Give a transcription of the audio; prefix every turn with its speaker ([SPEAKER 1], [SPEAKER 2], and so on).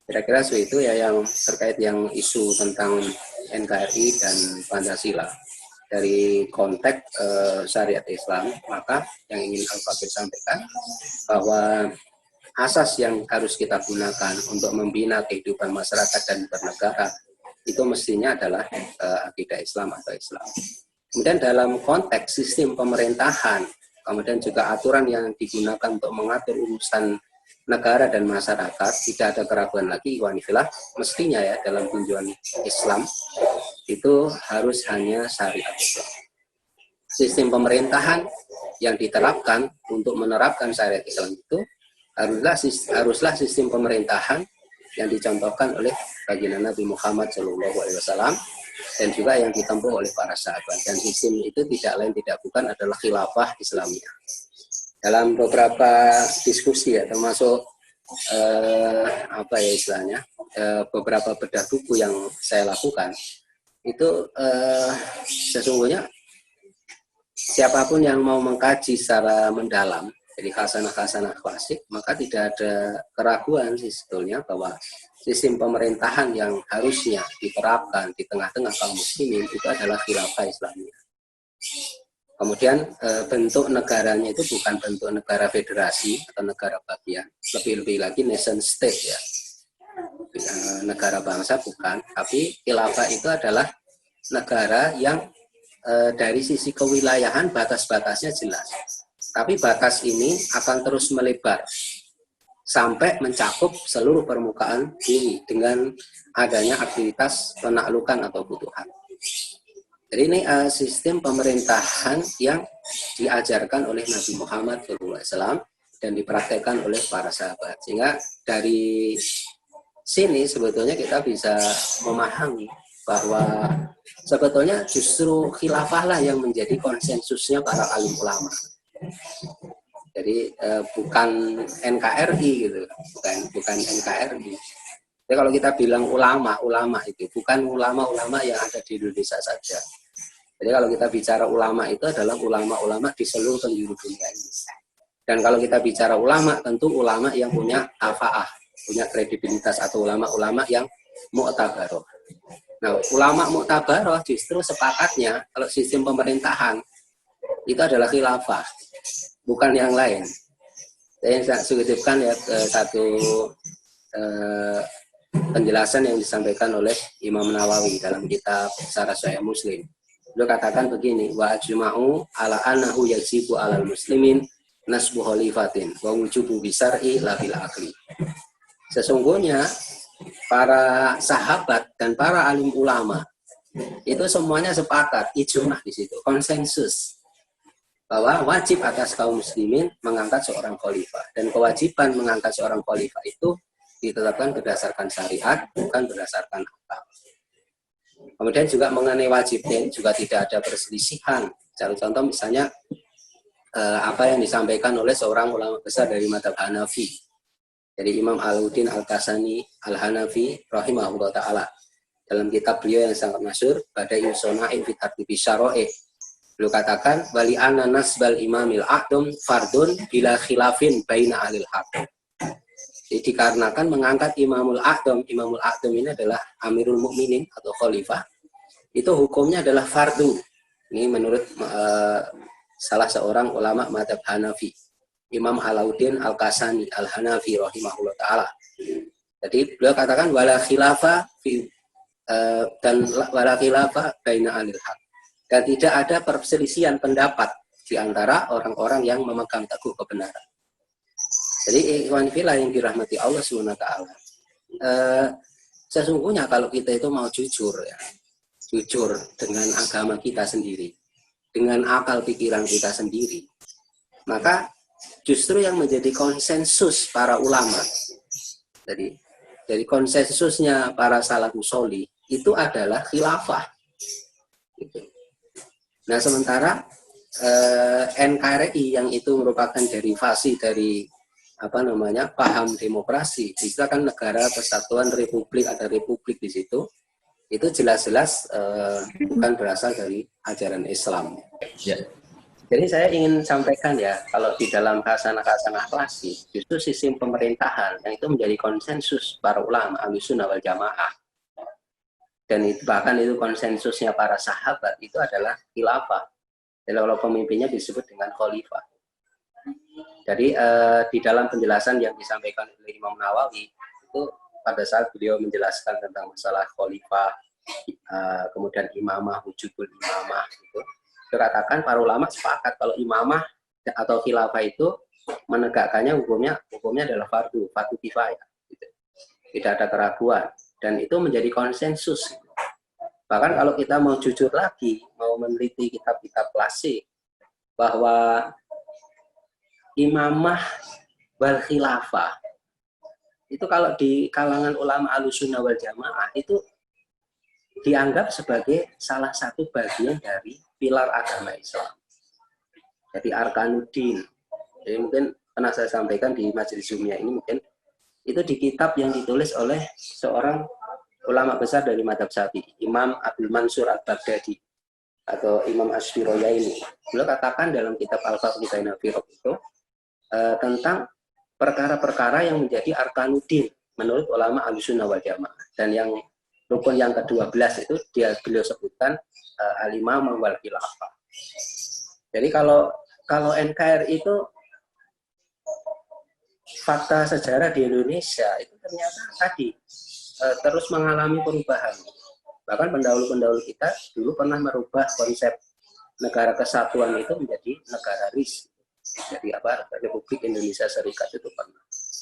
[SPEAKER 1] Kira-kira itu ya yang terkait yang isu tentang NKRI dan Pancasila. Dari konteks syariat Islam, maka yang ingin Al-Fakir sampaikan bahwa asas yang harus kita gunakan untuk membina kehidupan masyarakat dan bernegara itu mestinya adalah akidah Islam atau Islam. Kemudian dalam konteks sistem pemerintahan, kemudian juga aturan yang digunakan untuk mengatur urusan negara dan masyarakat, tidak ada keraguan lagi, wanifillah, mestinya ya dalam tinjauan Islam itu harus hanya syariat Islam. Sistem pemerintahan yang diterapkan untuk menerapkan syariat Islam itu haruslah sistem pemerintahan yang dicontohkan oleh baginda Nabi Muhammad SAW dan juga yang ditempuh oleh para sahabat. Dan sistem itu tidak lain tidak bukan adalah khilafah Islamiyah. Dalam beberapa diskusi ya, termasuk beberapa bedah buku yang saya lakukan, itu sesungguhnya siapapun yang mau mengkaji secara mendalam, jadi khasanah-khasanah klasik, maka tidak ada keraguan sih sebetulnya bahwa sistem pemerintahan yang harusnya diterapkan di tengah-tengah kaum muslimin itu adalah khilafah Islamiyah. Kemudian bentuk negaranya itu bukan bentuk negara federasi atau negara bagian, lebih-lebih lagi nation state ya, negara bangsa bukan, tapi khilafah itu adalah negara yang dari sisi kewilayahan batas-batasnya jelas, tapi batas ini akan terus melebar sampai mencakup seluruh permukaan bumi dengan adanya aktivitas penaklukan atau butuhan. Jadi ini sistem pemerintahan yang diajarkan oleh Nabi Muhammad SAW dan dipraktekkan oleh para sahabat. Sehingga dari sini sebetulnya kita bisa memahami bahwa sebetulnya justru khilafah lah yang menjadi konsensusnya para alim ulama. Jadi bukan NKRI gitu, bukan NKRI. Jadi kalau kita bilang ulama itu bukan ulama-ulama yang ada di Indonesia saja. Jadi kalau kita bicara ulama itu adalah ulama-ulama di seluruh penjuru dunia ini. Dan kalau kita bicara ulama, tentu ulama yang punya kafa'ah, punya kredibilitas, atau ulama-ulama yang mu'tabaroh. Nah, ulama mu'tabaroh justru sepakatnya kalau sistem pemerintahan itu adalah khilafah, bukan yang lain. Saya suggestifkan ya satu penjelasan yang disampaikan oleh Imam Nawawi dalam kitab Syarah Sahih Muslim. Beliau katakan begini, wa ajma'u ala annahu yajibu 'alal muslimin nasbu khalifatin wa wujubu bisar'i la bil aqli. Sesungguhnya para sahabat dan para alim ulama itu semuanya sepakat, ijma di situ, konsensus bahwa wajib atas kaum muslimin mengangkat seorang khalifah, dan kewajiban mengangkat seorang khalifah itu ditetapkan berdasarkan syariat, bukan berdasarkan akal. Kemudian juga mengenai wajibnya juga tidak ada perselisihan. Contoh misalnya apa yang disampaikan oleh seorang ulama besar dari mazhab Hanafi, dari Imam Alauddin Al-Kasani Al-Hanafi rahimahullah ta'ala. Dalam kitab beliau yang sangat masyhur, Bada'i'us Shana'i fi Tartibi Syara'i', beliau katakan, wali anna nasbal imamil a'dum fardun bila khilafin baina ahlil haq. Jadi dikarenakan mengangkat Imamul A'dham ini adalah Amirul Mukminin atau Khalifah, itu hukumnya adalah fardu. Ini menurut salah seorang ulama mazhab Hanafi, Imam Alauddin Al-Kasani Al-Hanafi rahimahullah ta'ala. Jadi beliau katakan wala khilafa dan wala khilafa baina alil haq. Dan tidak ada perselisihan pendapat di antara orang-orang yang memegang teguh kebenaran. Jadi ikhwan fillah yang dirahmati Allah SWT, sesungguhnya kalau kita itu mau jujur ya, jujur dengan agama kita sendiri, dengan akal pikiran kita sendiri, maka justru yang menjadi konsensus para ulama, jadi konsensusnya para salafus sholih itu adalah khilafah. Gitu. Nah sementara NKRI yang itu merupakan derivasi dari paham demokrasi, itu kan negara kesatuan republik, ada republik di situ, itu jelas-jelas bukan berasal dari ajaran Islam.
[SPEAKER 2] Ya.
[SPEAKER 1] Jadi saya ingin sampaikan ya, kalau di dalam khasanah-khasanah klasik, justru sistem pemerintahan yang itu menjadi konsensus para ulama Ahlussunnah wal Jamaah, dan itu bahkan itu konsensusnya para sahabat itu adalah khilafah. Jadi kalau pemimpinnya disebut dengan khalifah. Jadi di dalam penjelasan yang disampaikan oleh Imam Nawawi itu pada saat beliau menjelaskan tentang masalah khalifah, kemudian imamah, wujudul imamah itu katakan para ulama sepakat kalau imamah atau khilafah itu menegakkannya hukumnya adalah fardu kifayah. Gitu. Tidak ada keraguan dan itu menjadi konsensus. Bahkan kalau kita mau jujur lagi, mau meneliti kitab-kitab klasik bahwa imamah wal khilafah itu kalau di kalangan ulama Ahlussunnah wal Jamaah itu dianggap sebagai salah satu bagian dari pilar agama Islam. Jadi arkanuddin. Jadi mungkin pernah saya sampaikan di majelis Zoom-nya ini, mungkin itu di kitab yang ditulis oleh seorang ulama besar dari mazhab Syafi'i, Imam Abdul Mansur Al-Baghdadi atau Imam Ash-Shirayaini. Beliau katakan dalam kitab Al-Faqih Bainal Firaq itu tentang perkara-perkara yang menjadi arkanuddin menurut ulama Ahlussunnah wal Jamaah. Dan yang rukun yang ke-12 itu beliau sebutkan al-imamah wal khilafah. Jadi kalau NKRI itu fakta sejarah di Indonesia itu ternyata tadi terus mengalami perubahan. Bahkan pendahulu-pendahulu kita dulu pernah merubah konsep negara kesatuan itu menjadi negara RIS. Jadi Republik Indonesia Serikat itu pernah.